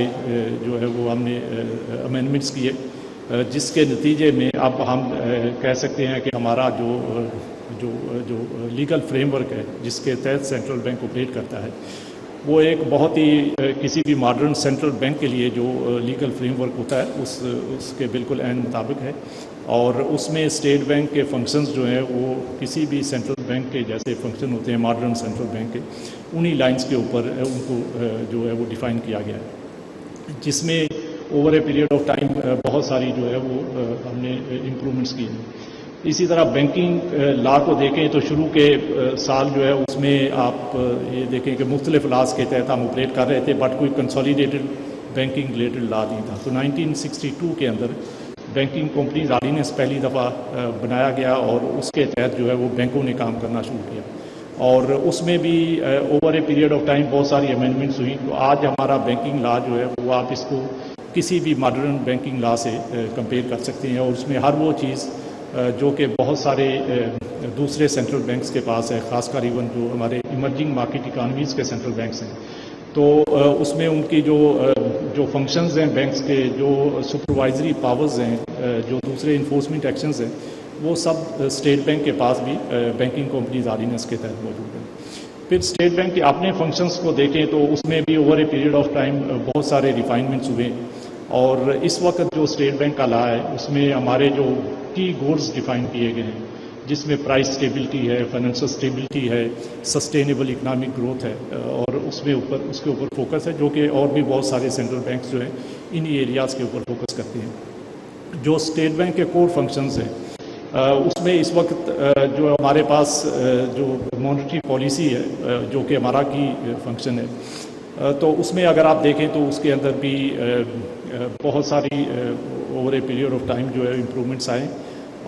سارے جو ہے وہ ہم نے امینڈمنٹس کیے، جس کے نتیجے میں اب ہم کہہ سکتے ہیں کہ ہمارا جو لیگل فریم ورک ہے جس کے تحت سینٹرل بینک آپریٹ کرتا ہے، وہ ایک بہت ہی کسی بھی ماڈرن سینٹرل بینک کے لیے جو لیگل فریم ورک ہوتا ہے اس کے بالکل عین مطابق ہے، اور اس میں اسٹیٹ بینک کے فنکشنز جو ہیں وہ کسی بھی سینٹرل بینک کے جیسے فنکشن ہوتے ہیں ماڈرن سینٹرل بینک کے، انہی لائنز کے اوپر ان کو جو ہے وہ ڈیفائن کیا گیا ہے، جس میں over a period of time بہت ساری جو ہے وہ ہم نے امپرومنٹس کی ہیں۔ اسی طرح بینکنگ لا کو دیکھیں تو شروع کے سال جو ہے اس میں آپ یہ دیکھیں کہ مختلف لاز کے تحت ہم آپریٹ کر رہے تھے، بٹ کوئی کنسالیڈیٹڈ بینکنگ ریلیٹڈ لا نہیں تھا۔ تو 1962 کے اندر بینکنگ کمپنیز آرڈیننس پہلی دفعہ بنایا گیا اور اس کے تحت جو ہے وہ بینکوں نے کام کرنا شروع کیا، اور اس میں بھی over a period of time بہت ساری امینڈمنٹس ہوئی۔ تو آج ہمارا بینکنگ لا جو ہے وہ آپ اس کو کسی بھی ماڈرن بینکنگ لا سے کمپیئر کر سکتے ہیں، اور اس میں ہر وہ چیز جو کہ بہت سارے دوسرے سینٹرل بینکس کے پاس ہے، خاص کر ایون جو ہمارے ایمرجنگ مارکیٹ اکانومیز کے سینٹرل بینکس ہیں، تو اس میں ان کی جو فنکشنز ہیں بینکس کے، جو سپروائزری پاورز ہیں، جو دوسرے انفورسمنٹ ایکشنز ہیں، وہ سب اسٹیٹ بینک کے پاس بھی بینکنگ کمپنیز آرڈیننس کے تحت موجود ہیں۔ پھر اسٹیٹ بینک کے اپنے فنکشنز کو دیکھیں تو اس میں بھی over a period of time بہت سارے ریفائنمنٹس ہوئے، اور اس وقت جو اسٹیٹ بینک کا لا ہے اس میں ہمارے جو کی گولز ڈیفائن کیے گئے ہیں، جس میں پرائس اسٹیبلٹی ہے، فائنینشیل اسٹیبلٹی ہے، سسٹینیبل اکنامک گروتھ ہے، اور اس کے اوپر فوکس ہے، جو کہ اور بھی بہت سارے سینٹرل بینکس جو ہیں انہی ایریاز کے اوپر فوکس کرتے ہیں۔ جو اسٹیٹ بینک کے کور فنکشنز ہیں اس میں اس وقت جو ہمارے پاس جو مانیٹری پالیسی ہے جو کہ ہمارا کی فنکشن ہے، تو اس میں اگر آپ دیکھیں تو اس کے اندر بھی بہت ساری over a period of time جو ہے امپرومنٹس آئے،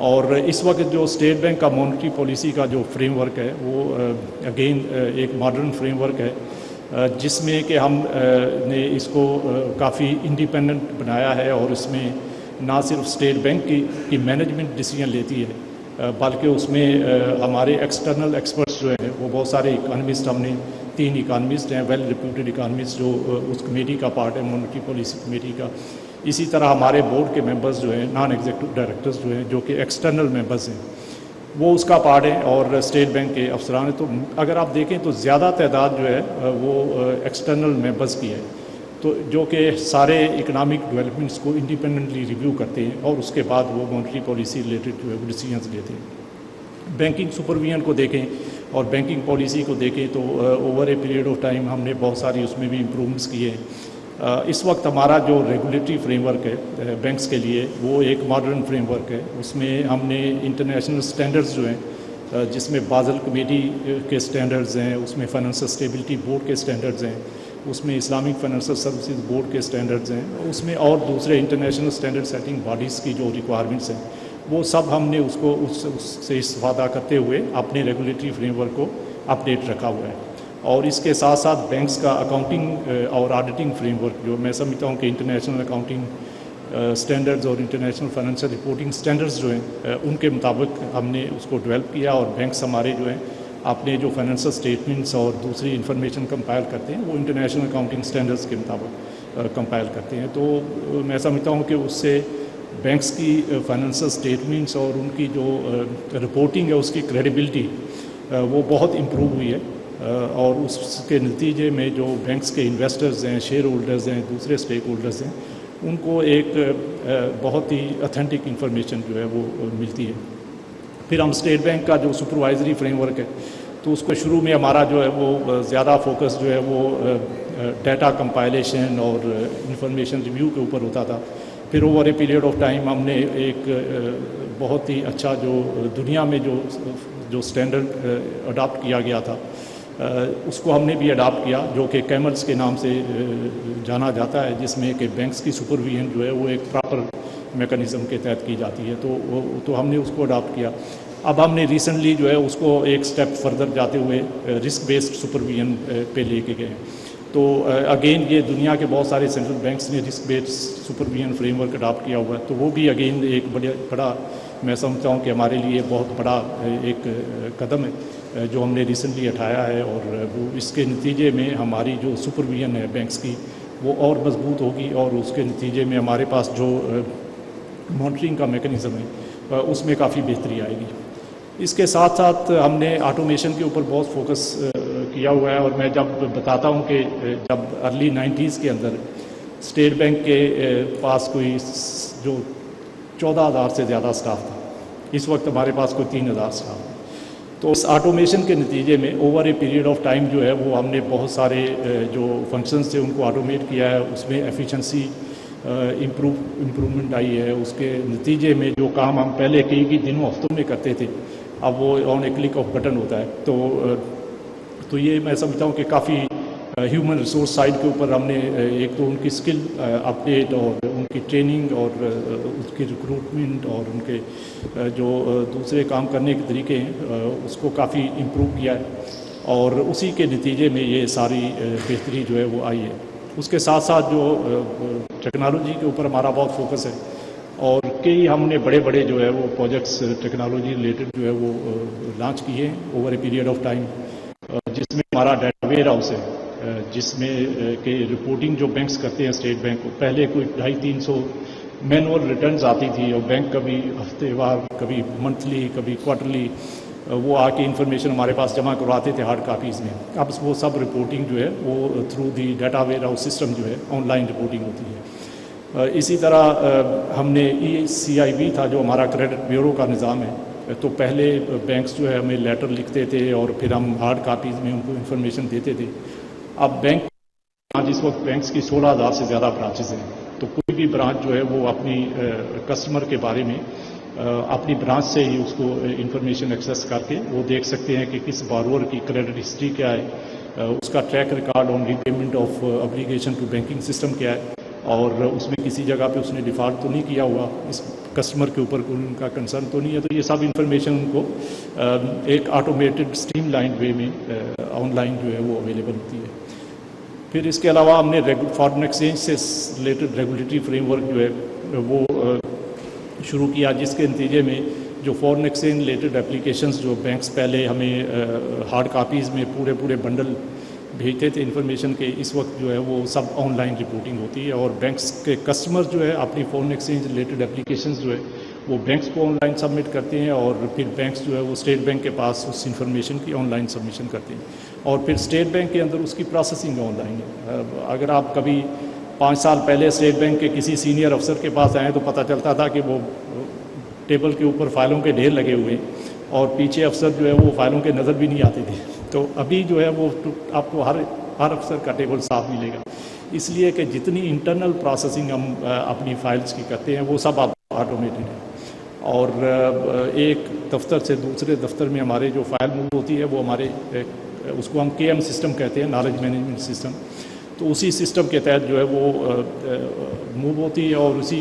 اور اس وقت جو اسٹیٹ بینک کا مانیٹری پالیسی کا جو فریم ورک ہے وہ اگین ایک ماڈرن فریم ورک ہے، جس میں کہ ہم نے اس کو کافی انڈیپینڈنٹ بنایا ہے، اور اس میں نہ صرف اسٹیٹ بینک کی مینجمنٹ ڈیسیجن لیتی ہے، بلکہ اس میں ہمارے ایکسٹرنل ایکسپرٹس جو ہیں وہ بہت سارے اکانومسٹ، ہم نے 3 اکانومسٹ ہیں ویل ریپیوٹیڈ اکانومسٹ جو اس کمیٹی کا پارٹ ہے، مانیٹری پالیسی کمیٹی کا۔ اسی طرح ہمارے بورڈ کے ممبرز جو ہیں، نان ایگزیکٹو ڈائریکٹرز جو ہیں، جو کہ ایکسٹرنل ممبرز ہیں، وہ اس کا پارٹ ہے، اور اسٹیٹ بینک کے افسران ہیں۔ تو اگر آپ دیکھیں تو زیادہ تعداد جو ہے وہ ایکسٹرنل ممبرز کی ہے، تو جو کہ سارے اکنامک ڈیولپمنٹس کو انڈیپینڈنٹلی ریویو کرتے ہیں، اور اس کے بعد وہ مانیٹری پالیسی ریلیٹڈ جو ہے وہ ڈیسیجنز لیتے ہیں۔ بینکنگ سپرویژن کو دیکھیں اور بینکنگ پالیسی کو دیکھیں تو over a period of time ہم نے بہت ساری اس میں بھی امپرومنٹس کیے ہیں۔ اس وقت ہمارا جو ریگولیٹری فریم ورک ہے بینکس کے لیے وہ ایک ماڈرن فریم ورک ہے، اس میں ہم نے انٹرنیشنل سٹینڈرڈز جو ہیں، جس میں بازل کمیٹی کے سٹینڈرڈز ہیں، اس میں فائنینشیل اسٹیبلٹی بورڈ کے سٹینڈرڈز ہیں، اس میں اسلامک فائنینشیل سروسز بورڈ کے سٹینڈرڈز ہیں، اس میں اور دوسرے انٹرنیشنل سٹینڈرڈ سیٹنگ باڈیز کی جو ریکوائرمنٹس ہیں، وہ سب ہم نے اس سے استفادہ کرتے ہوئے اپنے ریگولیٹری فریم ورک کو اپڈیٹ رکھا ہوا ہے۔ اور اس کے ساتھ ساتھ بینکس کا اکاؤنٹنگ اور آڈیٹنگ فریم ورک جو میں سمجھتا ہوں کہ انٹرنیشنل اکاؤنٹنگ سٹینڈرڈز اور انٹرنیشنل فائنینشیل رپورٹنگ سٹینڈرڈز جو ہیں ان کے مطابق ہم نے اس کو ڈیولپ کیا، اور بینکس ہمارے جو ہیں اپنے جو فائنینشیل اسٹیٹمنٹس اور دوسری انفارمیشن کمپائل کرتے ہیں وہ انٹرنیشنل اکاؤنٹنگ سٹینڈرڈز کے مطابق کمپائل کرتے ہیں۔ تو میں سمجھتا ہوں کہ اس سے بینکس کی فائنینشیل اسٹیٹمنٹس اور ان کی جو رپورٹنگ ہے اس کی کریڈیبلٹی وہ بہت امپروو ہوئی ہے، اور اس کے نتیجے میں جو بینکس کے انویسٹرز ہیں، شیئر ہولڈرز ہیں، دوسرے اسٹیک ہولڈرز ہیں، ان کو ایک بہت ہی اتھینٹک انفارمیشن جو ہے وہ ملتی ہے۔ پھر ہم اسٹیٹ بینک کا جو سپروائزری فریم ورک ہے تو اس کو شروع میں ہمارا جو ہے وہ زیادہ فوکس جو ہے وہ ڈیٹا کمپائلیشن اور انفارمیشن ریویو کے اوپر ہوتا تھا۔ پھر over a period of time ہم نے ایک بہت ہی اچھا جو دنیا میں جو سٹینڈرڈ اڈاپٹ کیا گیا تھا اس کو ہم نے بھی اڈاپٹ کیا، جو کہ کیملز کے نام سے جانا جاتا ہے، جس میں کہ بینکس کی سپرویژن جو ہے وہ ایک پراپر میکانزم کے تحت کی جاتی ہے، تو ہم نے اس کو اڈاپٹ کیا۔ اب ہم نے ریسنٹلی جو ہے اس کو ایک سٹیپ فردر جاتے ہوئے رسک بیسڈ سپرویژن پہ لے کے گئے۔ تو اگین یہ دنیا کے بہت سارے سینٹرل بینکس نے risk based supervision framework adopt کیا ہوا ہے، تو وہ بھی اگین ایک بڑا میں سمجھتا ہوں کہ ہمارے لیے بہت بڑا ایک قدم ہے جو ہم نے ریسنٹلی اٹھایا ہے، اور وہ اس کے نتیجے میں ہماری جو سپرویژن ہے بینکس کی وہ اور مضبوط ہوگی اور اس کے نتیجے میں ہمارے پاس جو مانیٹرنگ کا میکنزم ہے اس میں کافی بہتری آئے گی۔ اس کے ساتھ ساتھ ہم نے آٹومیشن کے اوپر بہت فوکس کیا ہوا ہے، اور میں جب بتاتا ہوں کہ جب ارلی 90s کے اندر اسٹیٹ بینک کے پاس کوئی جو 14,000 سے زیادہ سٹاف تھا، اس وقت ہمارے پاس کوئی 3,000 سٹاف ہے۔ تو اس آٹومیشن کے نتیجے میں over a period of time جو ہے وہ ہم نے بہت سارے جو فنکشنز تھے ان کو آٹومیٹ کیا ہے، اس میں ایفیشنسی امپرومنٹ آئی ہے۔ اس کے نتیجے میں جو کام ہم پہلے کئی دنوں ہفتوں میں کرتے تھے اب وہ آن اے کلک آف بٹن ہوتا ہے۔ تو یہ میں سمجھتا ہوں کہ کافی ہیومن ریسورس سائڈ کے اوپر ہم نے ایک تو ان کی اسکل اپڈیٹ اور ان کی ٹریننگ اور اس کی ریکروٹمنٹ اور ان کے جو دوسرے کام کرنے کے طریقے ہیں اس کو کافی امپروو کیا ہے، اور اسی کے نتیجے میں یہ ساری بہتری جو ہے وہ آئی ہے۔ اس کے ساتھ ساتھ جو ٹیکنالوجی کے اوپر ہمارا بہت فوکس ہے، اور کئی ہم نے بڑے بڑے جو ہے وہ پروجیکٹس ٹیکنالوجی ریلیٹڈ جو ہے وہ لانچ کیے over a period of time, جس میں ہمارا ڈیٹا ویئر ہاؤس ہے، جس میں کہ رپورٹنگ جو بینکس کرتے ہیں اسٹیٹ بینک کو، پہلے کوئی 250-300 مینول ریٹرنز آتی تھی، اور بینک کبھی ہفتے وار، کبھی منتھلی، کبھی کوارٹرلی وہ آ کے انفارمیشن ہمارے پاس جمع کرواتے تھے ہارڈ کاپیز میں۔ اب وہ سب رپورٹنگ جو ہے وہ through the data where house system جو ہے آن لائن رپورٹنگ ہوتی ہے۔ اسی طرح ہم نے ECIB تھا جو ہمارا کریڈٹ بیورو کا نظام ہے، تو پہلے بینکس جو ہے ہمیں لیٹر لکھتے تھے اور پھر ہم ہارڈ کاپیز میں ان کو انفارمیشن دیتے تھے۔ اب بینک آج اس وقت بینکس کی 16,000 سے زیادہ برانچز ہیں، تو کوئی بھی برانچ جو ہے وہ اپنی کسٹمر کے بارے میں اپنی برانچ سے ہی اس کو انفارمیشن ایکسیس کر کے وہ دیکھ سکتے ہیں کہ کس بارور کی کریڈٹ ہسٹری کیا ہے، اس کا track record on repayment of obligation to banking system کیا ہے، اور اس میں کسی جگہ پہ اس نے ڈیفالٹ تو نہیں کیا ہوا، اس کسٹمر کے اوپر کوئی ان کا کنسرن تو نہیں ہے۔ تو یہ سب انفارمیشن ان کو ایک آٹومیٹڈ اسٹریم لائن وے میں آن لائن جو ہے وہ اویلیبل ہوتی ہے۔ پھر اس کے علاوہ ہم نے فارن ایکسچینج سے ریلیٹڈ ریگولیٹری فریم ورک جو ہے وہ شروع کیا، جس کے نتیجے میں جو فارن ایکسچینج ریلیٹڈ اپلیکیشنز جو بینکس پہلے ہمیں ہارڈ کاپیز میں پورے بنڈل بھیجتے تھے انفارمیشن کے، اس وقت جو ہے وہ سب آن لائن رپورٹنگ ہوتی ہے، اور بینکس کے کسٹمر جو ہے اپنی فارن ایکسچینج ریلیٹڈ اپلیکیشنز جو ہے وہ بینکس کو آن لائن سبمٹ کرتے ہیں، اور پھر بینکس جو ہے وہ اسٹیٹ بینک کے پاس اس انفارمیشن کی آن لائن سبمیشن کرتے ہیں، اور پھر اسٹیٹ بینک کے اندر اس کی پروسیسنگ آن لائن ہے۔ اگر آپ کبھی 5 سال پہلے اسٹیٹ بینک کے کسی سینئر افسر کے پاس آئیں تو پتہ چلتا تھا کہ وہ ٹیبل کے اوپر فائلوں کے ڈھیر لگے ہوئے ہیں، اور پیچھے افسر جو ہے وہ فائلوں کے نظر بھی نہیں آتے تھے۔ تو ابھی جو ہے وہ آپ کو ہر افسر کا ٹیبل صاف ملے گا، اس لیے کہ جتنی انٹرنل پروسیسنگ ہم اپنی فائلز کی کرتے ہیں وہ سب آٹومیٹڈ ہے، اور ایک دفتر سے دوسرے دفتر میں ہمارے جو فائل موو ہوتی ہے وہ ہمارے اس کو ہم KM سسٹم کہتے ہیں، نالج مینجمنٹ سسٹم، تو اسی سسٹم کے تحت جو ہے وہ موو ہوتی ہے، اور اسی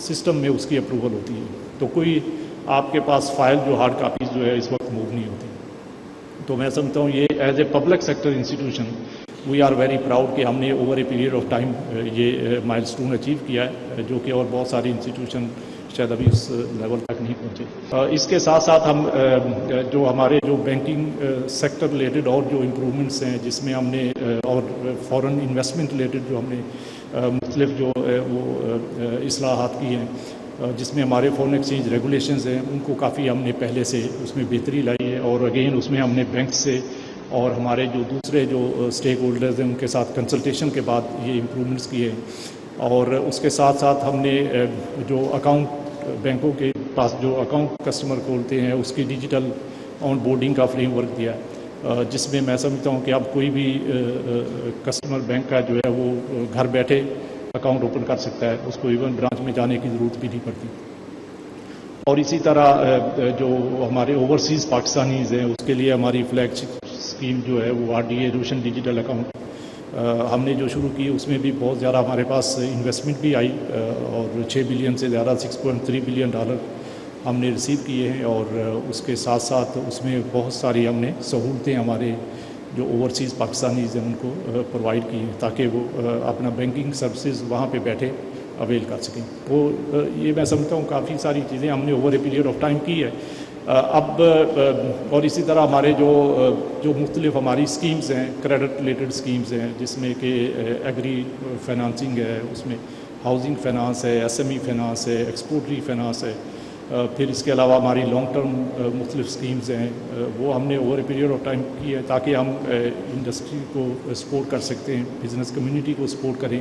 سسٹم میں اس کی اپروول ہوتی ہے۔ تو کوئی آپ کے پاس فائل جو ہارڈ کاپیز جو ہے اس وقت موو نہیں ہوتی۔ تو میں سمجھتا ہوں یہ as a public sector institution we are very proud کہ ہم نے over a period of time یہ مائل سٹون اچیو کیا ہے، جو کہ اور بہت ساری انسٹیٹیوشن شاید ابھی اس لیول تک نہیں پہنچے۔ اس کے ساتھ ساتھ ہم جو ہمارے جو بینکنگ سیکٹر ریلیٹڈ اور جو امپرومنٹس ہیں، جس میں ہم نے اور فورن انویسٹمنٹ ریلیٹڈ جو ہم نے مختلف جو وہ اصلاحات کی ہیں، جس میں ہمارے فارن ایکسچینج ریگولیشنز ہیں، ان کو کافی ہم نے پہلے سے اس میں بہتری لائی ہے، اور اگین اس میں ہم نے بینک سے اور ہمارے جو دوسرے جو اسٹیک ہولڈرز ہیں ان کے ساتھ کنسلٹیشن کے بعد یہ امپرومنٹس کیے ہیں، اور اس کے ساتھ ساتھ ہم نے جو اکاؤنٹ بینکوں کے پاس جو اکاؤنٹ کسٹمر کھولتے ہیں اس کی ڈیجیٹل آن بورڈنگ کا فریم ورک دیا ہے، جس میں میں سمجھتا ہوں کہ اب کوئی بھی کسٹمر بینک کا جو ہے وہ گھر بیٹھے اکاؤنٹ اوپن کر سکتا ہے، اس کو ایون برانچ میں جانے کی ضرورت بھی نہیں پڑتی۔ اور اسی طرح جو ہمارے اوورسیز پاکستانیز ہیں اس کے لیے ہماری فلیگ شپ اسکیم جو ہے وہ RDA روشن ڈیجیٹل اکاؤنٹ ہم نے جو شروع کی، اس میں بھی بہت زیادہ ہمارے پاس انویسٹمنٹ بھی آئی، اور 6 بلین سے زیادہ $6.3 بلین ہم نے ریسیو کیے ہیں، اور اس کے ساتھ ساتھ اس میں بہت ساری ہم نے سہولتیں ہمارے جو اوورسیز پاکستانیز ہیں ان کو پرووائڈ کی ہیں، تاکہ وہ اپنا بینکنگ سروسز وہاں پہ بیٹھے اویل کر سکیں۔ وہ یہ میں سمجھتا ہوں کافی ساری چیزیں ہم نے over a period of time کی ہے، اب اور اسی طرح ہمارے جو مختلف ہماری اسکیمز ہیں، کریڈٹ ریلیٹڈ اسکیمز ہیں، جس میں کہ ایگری فائنانسنگ ہے، اس میں ہاؤسنگ فائنانس ہے، ایس ایم ای فائنانس ہے، ایکسپورٹری فائنانس ہے، پھر اس کے علاوہ ہماری لانگ ٹرم مختلف اسکیمز ہیں، وہ ہم نے over a period of time کی ہے تاکہ ہم انڈسٹری کو سپورٹ کر سکتے ہیں، بزنس کمیونٹی کو سپورٹ کریں،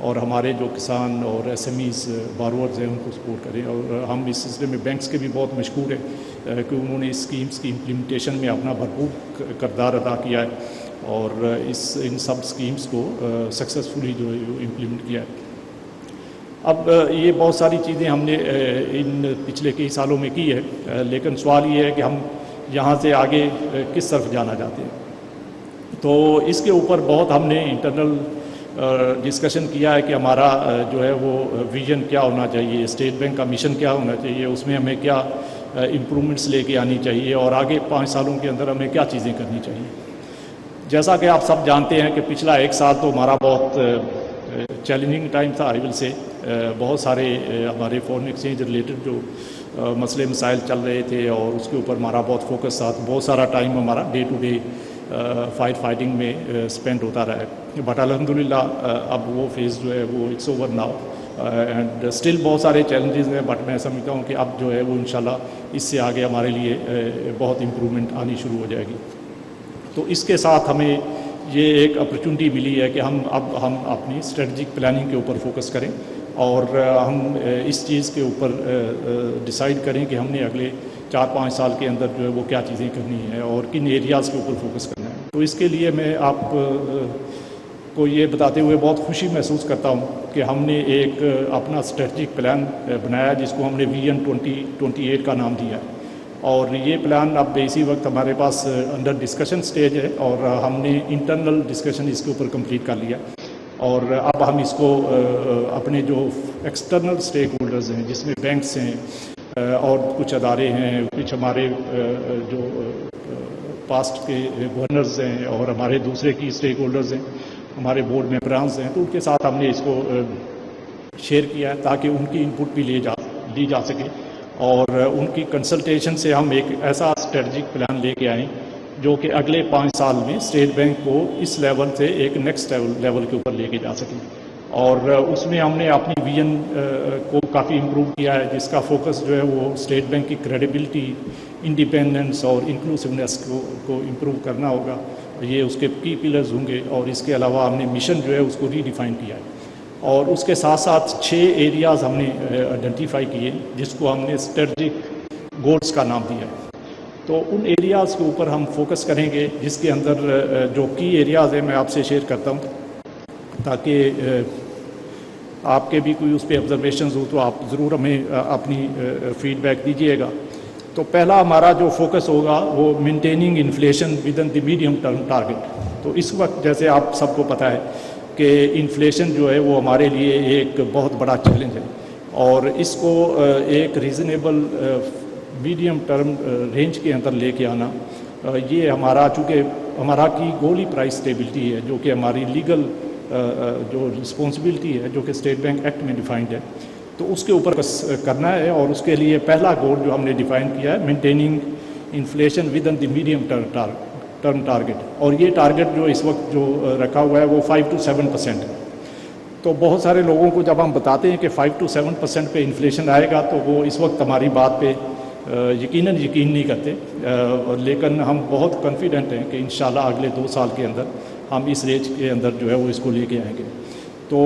اور ہمارے جو کسان اور ایس ایم ایز بارورز ہیں ان کو سپورٹ کریں. اور ہم اس سلسلے میں بینکس کے بھی بہت مشکور ہیں کہ انہوں نے اس اسکیمس کی امپلیمنٹیشن میں اپنا بھرپور کردار ادا کیا ہے اور ان سب اسکیمس کو سکسیزفلی جو ہے امپلیمنٹ کیا ہے. اب یہ بہت ساری چیزیں ہم نے ان پچھلے کئی سالوں میں کی ہے، لیکن سوال یہ ہے کہ ہم یہاں سے آگے کس طرف جانا چاہتے ہیں. تو اس کے اوپر بہت ہم نے انٹرنل ڈسکشن کیا ہے کہ ہمارا جو ہے وہ ویژن کیا ہونا چاہیے، اسٹیٹ بینک کا مشن کیا ہونا چاہیے، اس میں ہمیں کیا امپرومنٹس لے کے آنی چاہیے اور آگے 5 سالوں کے اندر ہمیں کیا چیزیں کرنی چاہیے. جیسا کہ آپ سب جانتے ہیں کہ پچھلا 1 سال تو ہمارا بہت چیلنجنگ ٹائم تھا. آئی ول سے بہت سارے ہمارے فورن ایکسچینج ریلیٹڈ جو مسئلے مسائل چل رہے تھے اور اس کے اوپر ہمارا بہت فوکس تھا. بہت سارا ٹائم ہمارا ڈے ٹو ڈے فائٹنگ میں اسپینڈ ہوتا رہا ہے. بٹ الحمدللہ اب وہ فیز جو ہے وہ it's over now and still بہت سارے چیلنجز ہیں، بٹ میں سمجھتا ہوں کہ اب جو ہے وہ انشاءاللہ اس سے آگے ہمارے لیے بہت امپرومنٹ آنی شروع ہو جائے گی. تو اس کے ساتھ ہمیں یہ ایک اپرچونٹی ملی ہے کہ ہم اپنی اسٹریٹجک پلاننگ کے اوپر فوکس کریں اور ہم اس چیز کے اوپر ڈیسائیڈ کریں کہ ہم نے اگلے 4-5 سال کے اندر جو ہے وہ کیا چیزیں کرنی ہیں اور کن ایریاز کے اوپر فوکس کرنا ہے. تو اس کے لیے میں آپ کو یہ بتاتے ہوئے بہت خوشی محسوس کرتا ہوں کہ ہم نے ایک اپنا اسٹریٹجک پلان بنایا جس کو ہم نے ویژن 2028 کا نام دیا ہے. اور یہ پلان اب اسی وقت ہمارے پاس انڈر ڈسکشن سٹیج ہے اور ہم نے انٹرنل ڈسکشن اس کے اوپر کمپلیٹ کر لیا اور اب ہم اس کو اپنے جو ایکسٹرنل اسٹیک ہولڈرز ہیں جس میں بینکس ہیں اور کچھ ادارے ہیں، کچھ ہمارے جو پاسٹ کے گورنرز ہیں اور ہمارے دوسرے کی اسٹیک ہولڈرز ہیں، ہمارے بورڈ ممبرانز ہیں، تو ان کے ساتھ ہم نے اس کو شیئر کیا ہے تاکہ ان کی انپٹ بھی لی جا سکے اور ان کی کنسلٹیشن سے ہم ایک ایسا اسٹریٹجک پلان لے کے آئیں جو کہ اگلے 5 سال میں اسٹیٹ بینک کو اس لیول سے ایک نیکسٹ لیول کے اوپر لے کے جا سکیں. اور اس میں ہم نے اپنی ویژن کو کافی امپروو کیا ہے جس کا فوکس جو ہے وہ اسٹیٹ بینک کی کریڈیبلٹی، انڈیپینڈنس اور انکلوسونیس کو امپروو کرنا ہوگا. یہ اس کے کی پلرز ہوں گے. اور اس کے علاوہ ہم نے مشن جو ہے اس کو ری ڈیفائن کیا ہے اور اس کے ساتھ ساتھ 6 ایریاز ہم نے آئیڈینٹیفائی کیے جس کو ہم نے اسٹریٹجک گولز کا نام دیا ہے. تو ان ایریاز کے اوپر ہم فوکس کریں گے جس کے اندر جو کی ایریاز ہیں میں آپ سے شیئر کرتا ہوں تاکہ آپ کے بھی کوئی اس پہ آبزرویشنز ہو تو آپ ضرور ہمیں اپنی فیڈ بیک دیجیے گا. تو پہلا ہمارا جو فوکس ہوگا وہ maintaining inflation with in the medium term target. تو اس وقت جیسے آپ سب کو پتہ ہے کہ انفلیشن جو ہے وہ ہمارے لیے ایک بہت بڑا چیلنج ہے اور اس کو ایک ریزنیبل میڈیم ٹرم رینج کے اندر لے کے آنا یہ ہمارا، چونکہ ہمارا کی گول ہی پرائس اسٹیبلٹی ہے جو کہ ہماری لیگل جو رسپانسبلٹی ہے جو کہ اسٹیٹ بینک ایکٹ میں ڈیفائنڈ ہے، تو اس کے اوپر کرنا ہے. اور اس کے لیے پہلا گول جو ہم نے ڈیفائن کیا ہے maintaining inflation with in the medium term target. اور یہ ٹارگیٹ جو اس وقت جو رکھا ہوا ہے وہ 5 to 7% ہے. تو بہت سارے لوگوں کو جب ہم بتاتے ہیں کہ 5 to 7% پہ انفلیشن آئے گا تو وہ اس وقت ہماری بات پہ یقین نہیں کرتے، لیکن ہم بہت کانفیڈنٹ ہیں کہ انشاءاللہ اگلے 2 سال کے اندر ہم اس رینج کے اندر جو ہے وہ اس کو لے کے آئیں گے. تو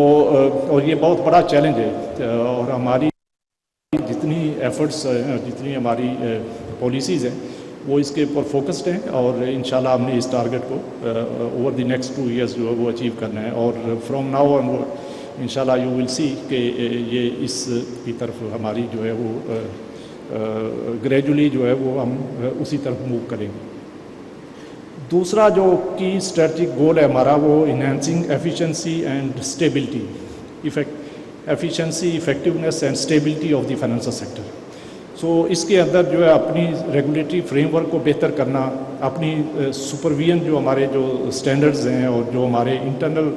اور یہ بہت بڑا چیلنج ہے اور ہماری جتنی ایفرٹس جتنی ہماری پالیسیز ہیں وہ اس کے اوپر فوکسڈ ہیں اور انشاءاللہ ہم نے اس ٹارگیٹ کو اوور دی نیکسٹ 2 ایئرز جو ہے وہ اچیو کرنا ہے. اور فرام ناؤ آن انشاءاللہ یو ول سی کہ یہ اس کی طرف ہماری جو ہے وہ گریجولی جو ہے وہ ہم اسی طرف موو کریں گے. دوسرا جو کی اسٹریٹجک گول ہے ہمارا وہ enhancing efficiency and stability, efficiency, effectiveness and stability of the financial sector. So اس کے اندر جو ہے اپنی ریگولیٹری فریم ورک کو بہتر کرنا، اپنی سپرویژن جو ہمارے جو اسٹینڈرڈز ہیں اور جو ہمارے انٹرنل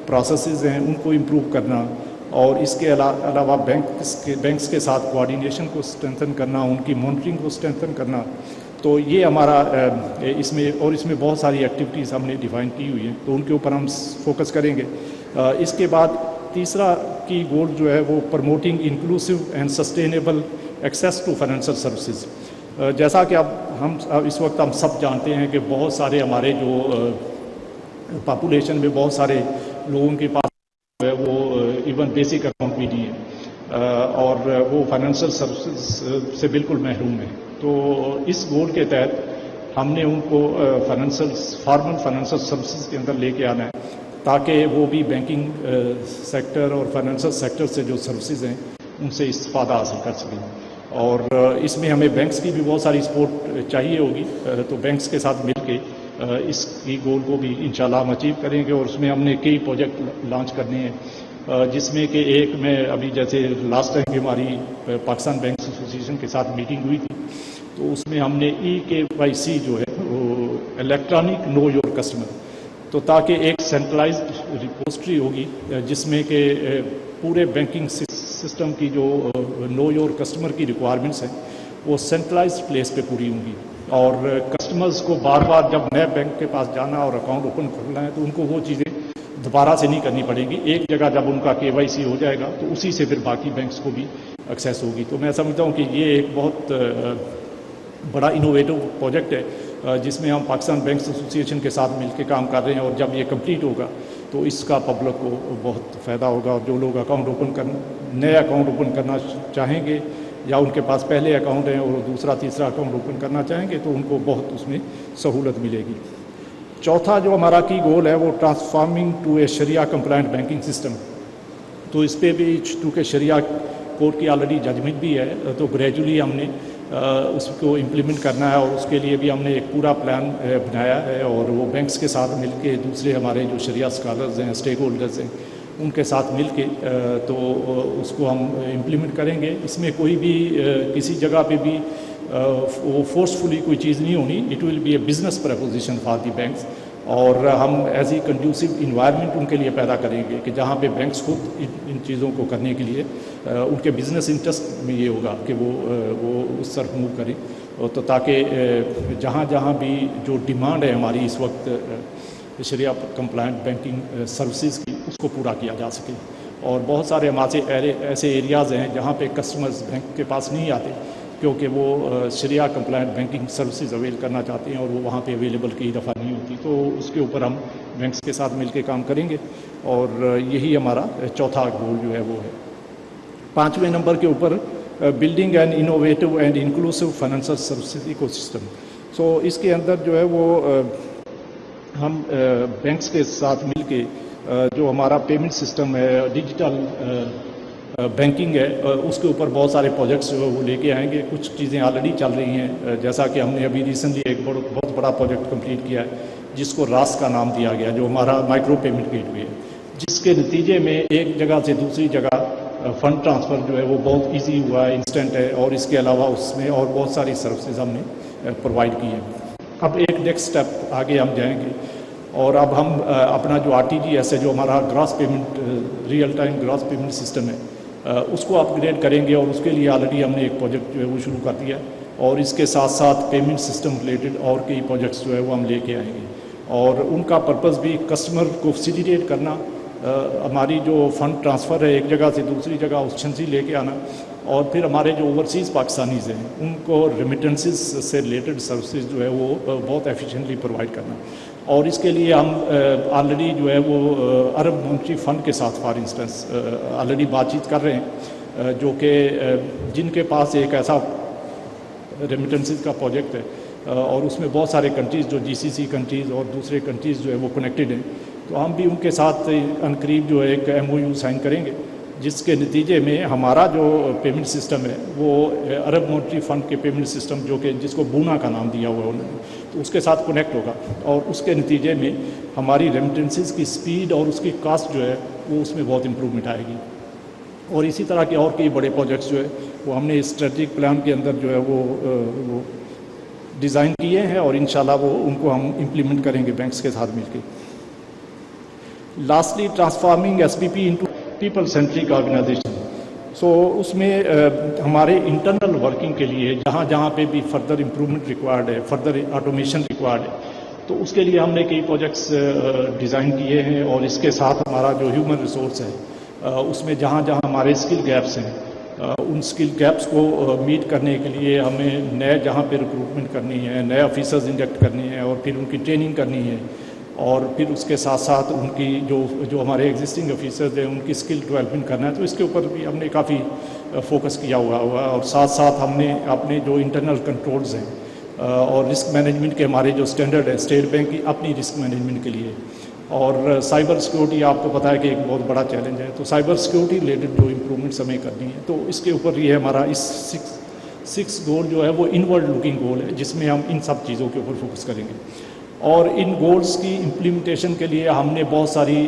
پروسیسز ہیں ان کو امپروو کرنا اور اس کے علاوہ بینکس کے ساتھ کوآرڈینیشن کو اسٹرینتھن کرنا، ان کی مانیٹرنگ کو اسٹرینتھن کرنا. تو یہ ہمارا اس میں بہت ساری ایکٹیویٹیز ہم نے ڈیفائن کی ہوئی ہیں، تو ان کے اوپر ہم فوکس کریں گے. اس کے بعد تیسرا کی گول جو ہے وہ promoting inclusive and sustainable access to financial services. جیسا کہ اب اس وقت ہم سب جانتے ہیں کہ بہت سارے ہمارے جو پاپولیشن میں بہت سارے لوگوں کے پاس جو ہے وہ ایون بیسک اکاؤنٹ بھی نہیں ہے، اور وہ فائنینشیل سروسز سے بالکل محروم ہیں. تو اس گول کے تحت ہم نے ان کو فارمل فائنینشیل سروسز کے اندر لے کے آنا ہے، تاکہ وہ بھی بینکنگ سیکٹر اور فائنینشیل سیکٹر سے جو سروسز ہیں ان سے استفادہ حاصل کر سکیں. اور اس میں ہمیں بینکس کی بھی بہت ساری سپورٹ چاہیے ہوگی، تو بینکس کے ساتھ مل کے اس کی گول کو بھی انشاءاللہ ہم اچیو کریں گے. اور اس میں ہم نے کئی پروجیکٹ لانچ کرنے ہیں، جس میں کہ ایک میں ابھی جیسے لاسٹ ٹائم بھی ہماری پاکستان بینکس ایسوسیشن کے ساتھ میٹنگ ہوئی تھی، تو اس میں ہم نے EKYC جو ہے وہ الیکٹرانک نو یور کسٹمر، تو تاکہ ایک سینٹرلائزڈ ریپوزٹری ہوگی جس میں کہ پورے بینکنگ سسٹم کی جو نو یور کسٹمر کی ریکوائرمنٹس ہیں وہ سینٹرلائزڈ پلیس پہ پوری ہوں گی. اور کسٹمرز کو بار بار جب نئے بینک کے پاس جانا اور اکاؤنٹ اوپن کرنا ہے تو ان کو وہ چیزیں دوبارہ سے نہیں کرنی پڑے گی. ایک جگہ جب ان کا KYC ہو جائے گا تو اسی سے پھر باقی بینکس کو بھی ایکسیس ہوگی. تو میں سمجھتا ہوں کہ یہ ایک بہت بڑا انوویٹو پروجیکٹ ہے جس میں ہم پاکستان بینکس ایسوسیشن کے ساتھ مل کے کام کر رہے ہیں. اور جب یہ کمپلیٹ ہوگا تو اس کا پبلک کو بہت فائدہ ہوگا. اور جو لوگ نئے اکاؤنٹ اوپن کرنا چاہیں گے یا ان کے پاس پہلے اکاؤنٹ ہیں اور دوسرا تیسرا اکاؤنٹ اوپن کرنا چاہیں گے تو ان کو بہت اس میں سہولت ملے گی. چوتھا جو ہمارا کی گول ہے وہ transforming to a Shariah compliant banking system. تو اس پہ بھی چونکہ شریعہ کورٹ کی آلریڈی ججمنٹ بھی ہے، تو گریجولی ہم نے اس کو امپلیمنٹ کرنا ہے. اور اس کے لیے بھی ہم نے ایک پورا پلان بنایا ہے، اور وہ بینکس کے ساتھ مل کے دوسرے ہمارے جو شریعہ اسکالرز ہیں، اسٹیک ہولڈرز ہیں، ان کے ساتھ مل کے تو اس کو ہم امپلیمنٹ کریں گے. اس میں کوئی بھی کسی جگہ پہ بھی وہ فورسفلی کوئی چیز نہیں ہونی. It will be a business proposition for the banks. اور ہم ایز ای کنڈیوسیو انوائرمنٹ ان کے لیے پیدا کریں گے کہ جہاں پہ بینکس خود ان چیزوں کو کرنے کے لیے ان کے بزنس انٹرسٹ میں یہ ہوگا کہ وہ اس طرف موو کریں. تو تاکہ جہاں جہاں بھی جو ڈیمانڈ ہے ہماری اس وقت شریعہ کمپلائنٹ بینکنگ سروسز کی، اس کو پورا کیا جا سکے. اور بہت سارے ہمارے ایسے ایریاز ہیں جہاں پہ کسٹمرز بینک کے پاس نہیں آتے کیونکہ وہ شریعہ کمپلائنٹ بینکنگ سروسز اویل کرنا چاہتے ہیں اور وہ وہاں پہ اویلیبل کئی دفعہ نہیں ہوتی. تو اس کے اوپر ہم بینکس کے ساتھ مل کے کام کریں گے. اور یہی ہمارا چوتھا گول جو ہے وہ ہے. پانچویں نمبر کے اوپر building an innovative and inclusive financial services ecosystem. So اس کے اندر جو ہے وہ ہم بینکس کے ساتھ مل کے جو ہمارا پیمنٹ سسٹم ہے، ڈیجیٹل بینکنگ ہے، اس کے اوپر بہت سارے پروجیکٹس جو ہے وہ لے کے آئیں گے. کچھ چیزیں آلریڈی چل رہی ہیں، جیسا کہ ہم نے ابھی ریسنٹلی ایک بہت بڑا پروجیکٹ کمپلیٹ کیا ہے جس کو راس کا نام دیا گیا، جو ہمارا مائکرو پیمنٹ گیٹ وے ہے، جس کے نتیجے میں ایک جگہ سے دوسری جگہ فنڈ ٹرانسفر جو ہے وہ بہت ایزی ہوا ہے، انسٹنٹ ہے. اور اس کے علاوہ اس میں اور بہت ساری سروسز ہم نے پرووائڈ کی ہیں. اب ایک نیکسٹ اسٹیپ آگے ہم جائیں گے اور اب ہم اپنا جو RTGS ہے، جو ہمارا gross payment real time gross payment system ہے، اس کو اپ گریڈ کریں گے. اور اس کے لیے آلریڈی ہم نے ایک پروجیکٹ جو ہے وہ شروع کر دیا ہے. اور اس کے ساتھ ساتھ پیمنٹ سسٹم ریلیٹڈ اور کئی پروجیکٹس جو ہے وہ ہم لے کے آئیں گے. اور ان کا پرپز بھی کسٹمر کو فیسیلیٹیٹ کرنا، ہماری جو فنڈ ٹرانسفر ہے ایک جگہ سے دوسری جگہ ایفیشنسی لے کے آنا، اور پھر ہمارے جو اوورسیز پاکستانیز ہیں ان کو ریمیٹنسز سے ریلیٹڈ سروسز جو ہے وہ بہت ایفیشینٹلی پرووائڈ کرنا. اور اس کے لیے ہم آلریڈی جو ہے وہ عرب مونیٹری فنڈ کے ساتھ فار انسٹنس آلریڈی بات چیت کر رہے ہیں، جو کہ جن کے پاس ایک ایسا ریمیٹنسز کا پروجیکٹ ہے اور اس میں بہت سارے کنٹریز جو GCC کنٹریز اور دوسرے کنٹریز جو ہے وہ کنیکٹڈ ہیں. تو ہم بھی ان کے ساتھ عنقریب جو ہے ایک MOU سائن کریں گے، جس کے نتیجے میں ہمارا جو پیمنٹ سسٹم ہے وہ عرب مونیٹری فنڈ کے پیمنٹ سسٹم جو کہ جس کو بونا کا نام دیا ہوا ہے انہوں نے، تو اس کے ساتھ کنیکٹ ہوگا. اور اس کے نتیجے میں ہماری ریمیٹنسز کی سپیڈ اور اس کی کاسٹ جو ہے وہ اس میں بہت امپرومنٹ آئے گی. اور اسی طرح کے اور کئی بڑے پروجیکٹس جو ہے وہ ہم نے اسٹریٹجک پلان کے اندر جو ہے وہ ڈیزائن کیے ہیں، اور انشاءاللہ وہ ان کو ہم امپلیمنٹ کریں گے بینکس کے ساتھ مل کے. Lastly transforming SPP into people centric organisation. So اس میں ہمارے انٹرنل ورکنگ کے لیے جہاں جہاں پہ بھی فردر امپرومنٹ ریکوائرڈ ہے، فردر آٹومیشن ریکوائرڈ ہے، تو اس کے لیے ہم نے کئی پروجیکٹس ڈیزائن کیے ہیں. اور اس کے ساتھ ہمارا جو ہیومن ریسورس ہے اس میں جہاں جہاں ہمارے اسکل گیپس ہیں ان اسکل گیپس کو میٹ کرنے کے لیے ہمیں نئے جہاں پہ ریکروٹمنٹ کرنی ہے، نئے آفیسرز انڈکٹ کرنی ہے اور پھر ان کی ٹریننگ کرنی ہے. اور پھر اس کے ساتھ ساتھ ان کی جو ہمارے ایگزسٹنگ آفیسرز ہیں ان کی اسکل ڈیولپمنٹ کرنا ہے. تو اس کے اوپر بھی ہم نے کافی فوکس کیا ہوا اور ساتھ ساتھ ہم نے اپنے جو انٹرنل کنٹرولز ہیں اور رسک مینجمنٹ کے ہمارے جو اسٹینڈرڈ ہے اسٹیٹ بینک کی اپنی رسک مینجمنٹ کے لیے. اور سائبر سیکورٹی آپ کو پتہ ہے کہ ایک بہت بڑا چیلنج ہے، تو سائبر سیکورٹی ریلیٹڈ جو امپرومنٹس ہمیں کرنی ہے تو اس کے اوپر یہ ہمارا اس 6 گول جو ہے وہ انورڈ لکنگ گول ہے جس میں ہم ان سب چیزوں کے اوپر فوکس کریں گے. اور ان گولز کی امپلیمنٹیشن کے لیے ہم نے بہت ساری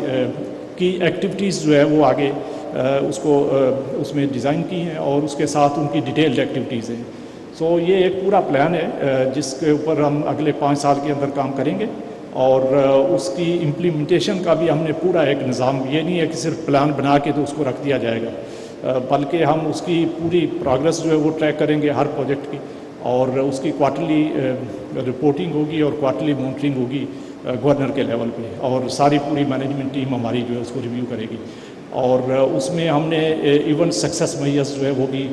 کی ایکٹیویٹیز جو ہے وہ آگے اس میں ڈیزائن کی ہیں اور اس کے ساتھ ان کی ڈیٹیلڈ ایکٹیویٹیز ہیں. سو یہ ایک پورا پلان ہے جس کے اوپر ہم اگلے 5 سال کے اندر کام کریں گے. اور اس کی امپلیمنٹیشن کا بھی ہم نے پورا ایک نظام، یہ نہیں ہے کہ صرف پلان بنا کے تو اس کو رکھ دیا جائے گا، بلکہ ہم اس کی پوری پروگرس جو ہے وہ ٹریک کریں گے ہر پروجیکٹ کی. اور اس کی کوارٹرلی رپورٹنگ ہوگی اور کوارٹرلی مانیٹرنگ ہوگی گورنر کے لیول پہ، اور ساری پوری مینجمنٹ ٹیم ہماری جو ہے اس کو ریویو کرے گی. اور اس میں ہم نے ایونٹ سکسیس میئرز جو ہے وہ بھی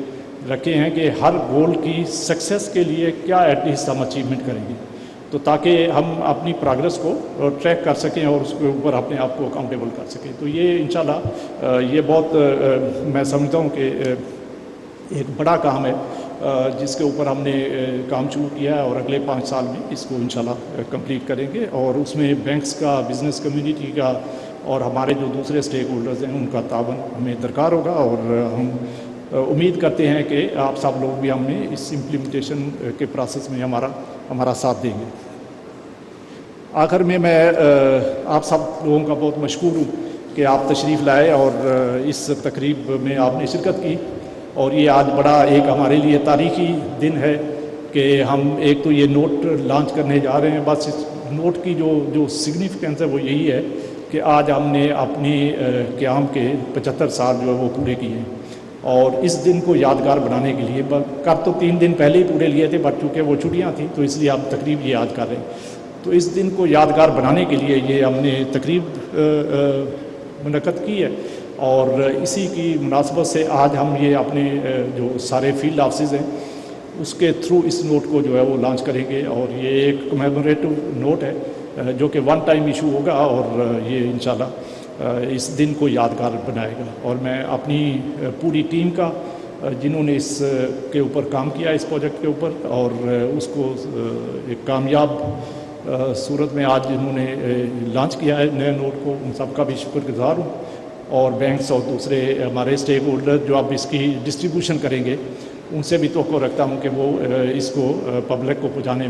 رکھے ہیں کہ ہر گول کی سکسیس کے لیے کیا ایٹ لیسٹ ہم اچیومنٹ کریں گے، تو تاکہ ہم اپنی پروگرس کو ٹریک کر سکیں اور اس کے اوپر اپنے آپ کو اکاؤنٹیبل کر سکیں. تو یہ انشاءاللہ یہ بہت میں سمجھتا ہوں کہ ایک بڑا کام ہے جس کے اوپر ہم نے کام شروع کیا ہے اور اگلے 5 سال میں اس کو انشاءاللہ کمپلیٹ کریں گے. اور اس میں بینکس کا، بزنس کمیونٹی کا اور ہمارے جو دوسرے اسٹیک ہولڈرز ہیں ان کا تعاون ہمیں درکار ہوگا. اور ہم امید کرتے ہیں کہ آپ سب لوگ بھی ہمیں اس امپلیمنٹیشن کے پروسیس میں ہمارا ساتھ دیں گے. آخر میں آپ سب لوگوں کا بہت مشکور ہوں کہ آپ تشریف لائے اور اس تقریب میں آپ نے شرکت کی. اور یہ آج بڑا ایک ہمارے لیے تاریخی دن ہے کہ ہم ایک تو یہ نوٹ لانچ کرنے جا رہے ہیں. بس اس نوٹ کی جو سگنیفیکنس ہے وہ یہی ہے کہ آج ہم نے اپنی قیام کے 75 سال جو ہے وہ پورے کیے ہیں. اور اس دن کو یادگار بنانے کے لیے کب تو 3 دن پہلے ہی پورے لیے تھے، بٹ چونکہ وہ چھٹیاں تھیں تو اس لیے ہم تقریب یہ یاد کر رہے ہیں. تو اس دن کو یادگار بنانے کے لیے یہ ہم نے تقریب منعقد کی ہے. اور اسی کی مناسبت سے آج ہم یہ اپنے جو سارے فیلڈ آفسز ہیں اس کے تھرو اس نوٹ کو جو ہے وہ لانچ کریں گے. اور یہ ایک کمیموریٹو نوٹ ہے جو کہ 1 ٹائم ایشو ہوگا اور یہ انشاءاللہ اس دن کو یادگار بنائے گا. اور میں اپنی پوری ٹیم کا جنہوں نے اس کے اوپر کام کیا اس پروجیکٹ کے اوپر اور اس کو ایک کامیاب صورت میں آج جنہوں نے لانچ کیا ہے نئے نوٹ کو، ان سب کا بھی شکر گزار ہوں. اور بینکس اور دوسرے ہمارے اسٹیک ہولڈر جو اب اس کی ڈسٹریبیوشن کریں گے ان سے بھی توقع رکھتا ہوں کہ وہ اس کو پبلک کو پہنچانے